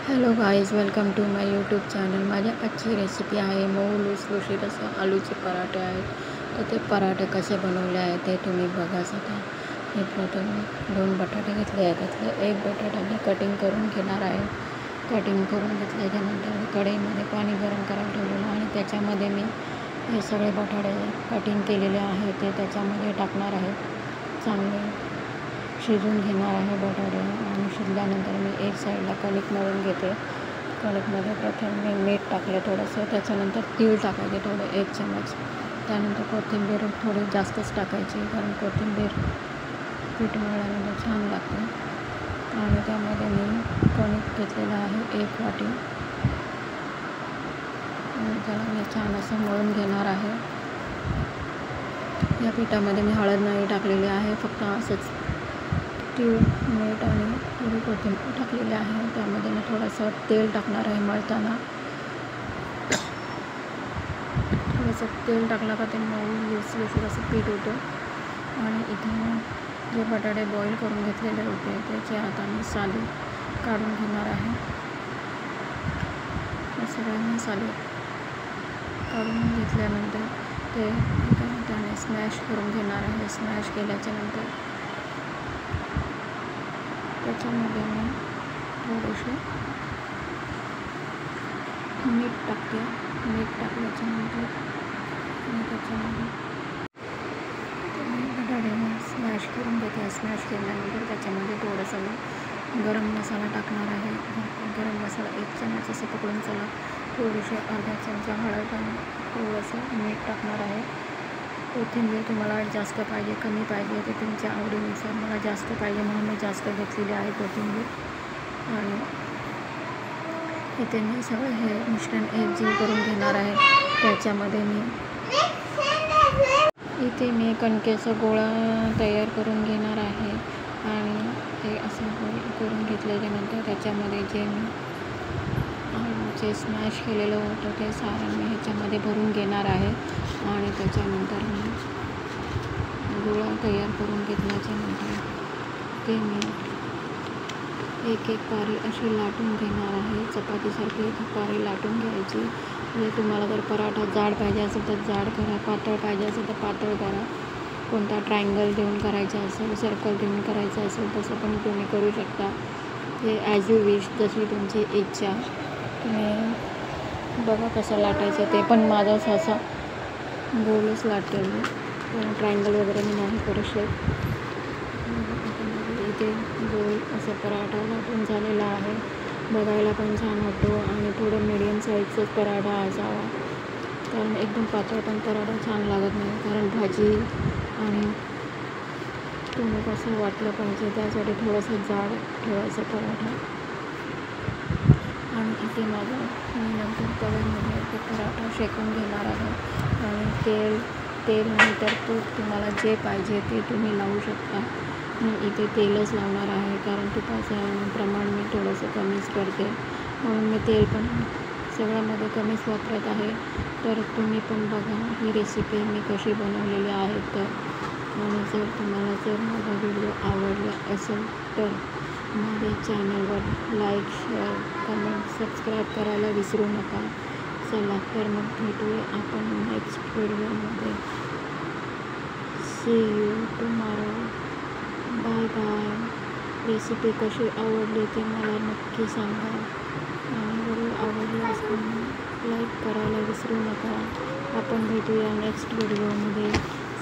Hello guys, welcome to my YouTube channel. माझ्या आजची recipe आहे मऊ लुसलुशीत असं आलूचे पराठे आहेत. तर ते पराठे कसे बनवले आहेत ते तुम्ही बघा. आता मी प्रथम 2 बटाटे घेतले आहेत. त्यातले 1 बटाटा मी कटिंग करून घेणार आहे. कटिंग करून घेतल्याच्यानंतर कढईमध्ये पाणी गरम करायला ठेवलेलं आणि त्याच्यामध्ये मी हे सगळे बटाटे कटिंग केलेले आहे ते त्याच्यामध्ये टाकणार आहे. चांगले शिजवून घेणार आहे बटाटे आणि शिजल्यानंतर मी एक साईडला कणिक मळून घेते. कणिकमध्ये प्रथम मी मीठ टाकलं थोडंसं, त्याच्यानंतर तीळ टाकायचे थोडं 1 चमच. त्यानंतर कोथिंबीर थोडी जास्तच टाकायची, कारण कोथिंबीर पीठ मळल्यानंतर छान लागते. आणि त्यामध्ये मी कणिक घेतलेलं आहे 1 वाटी आणि त्याला मी छान असं मळून घेणार आहे. या पिठामध्ये मी हळद नाही टाकलेली आहे, फक्त असंच तीळ, मीठ आणि थोडी कोथिंबीर टाकलेली आहे. त्यामध्ये मी थोडंसं तेल टाकणार आहे मळताना. थोडंसं तेल टाकलं का ते मऊ लुसलुशीत असं पीठ होतं. आणि इथे मग जे बटाटे बॉईल करून घेतलेले होते त्याचे आता मी साली काढून घेणार आहे. सगळ्यांना साली काढून घेतल्यानंतर ते त्याने स्मॅश करून घेणार आहे. स्मॅश केल्याच्यानंतर त्याच्यामध्ये मी थोडेसे मीठ टाकते. मीठ टाकल्याच्यानंतर मी त्याच्यामध्ये बटाटे स्मॅश करून घेते. स्मॅश केल्यानंतर त्याच्यामध्ये थोडंसं मी गरम मसाला टाकणार आहे. गरम मसाला 1 चमच असं पकडून चला. थोडीशी अर्धा चमचा हळद आणि थोडंसं मीठ टाकणार आहे. कोथिंबीर तुम्हाला जास्त पाहिजे कमी पाहिजे ते तुमच्या आवडीनुसार. मला जास्त पाहिजे म्हणून मी जास्त घेतलेली आहे कोथिंबीर. आणि इथे मी सगळं हे मिश्रण एकजीव करून घेणार आहे. त्याच्यामध्ये इथे मी कणकेचा गोळा तयार करून घेणार आहे. आणि ते असं करून घेतल्याच्यानंतर त्याच्यामध्ये जे मी जे स्मॅश केलेलं होतं ते सारण मी ह्याच्यामध्ये भरून घेणार आहे. आणि त्याच्यानंतर मी गोळा तयार करून घेतल्याच्यानंतर ते मी एक पारी अशी लाटून घेणार आहे. चपातीसारखी पारी लाटून घ्यायची. म्हणजे तुम्हाला जर पराठा जाड पाहिजे असेल तर जाड करा, पातळ पाहिजे असेल तर पातळ करा. कोणता ट्रायंगल देऊन करायचा असेल, सर्कल देऊन करायचं असेल तसं पण तुम्ही करू शकता. हे ॲज यू विश, जशी तुमची इच्छा. तुम्ही बघा कसं लाटायचं ते. पण माझं असं गोलच लाटते मी, ट्रायंगल वगैरे मी नाही करू शकत. इथे गोल असं पराठा लाटून झालेला आहे. बघायला पण छान होतो आणि थोडं मीडियम साईजचाच पराठा असावा, कारण एकदम पातळ पण पराठा छान लागत नाही. कारण भाजी आणि तुम्ही कसं वाटलं पाहिजे त्यासाठी थोडंसं जाड ठेवायचं पराठा. आणि इथे माझं मी नंतर तव्यामध्ये ते पराठा शेकून घेणार आहे. आणि तेल नाही तर तूप, तुम्हाला जे पाहिजे ते तुम्ही लावू शकता. मी इथे तेलच लावणार आहे, कारण तुपाचं प्रमाण मी थोडंसं कमीच करते म्हणून मी तेल पण सगळ्यामध्ये कमीच वापरत आहे. तर तुम्ही पण बघा ही रेसिपी मी कशी बनवलेली आहे. तर आणि जर तुम्हाला माझा व्हिडिओ आवडला असेल तर माझ्या चॅनलवर लाईक, शेअर, कमेंट, सबस्क्राईब करायला विसरू नका. चला तर मग भेटूया आपण नेक्स्ट व्हिडिओमध्ये. See you tomorrow. Bye bye. Recipe कशी आवडली ते मला नक्की सांगा. आणि जर आवडली असेल लाईक करायला विसरू नका. आपण भेटूया नेक्स्ट व्हिडिओमध्ये.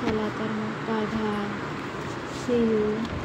चला तर मग बाय बाय. C you.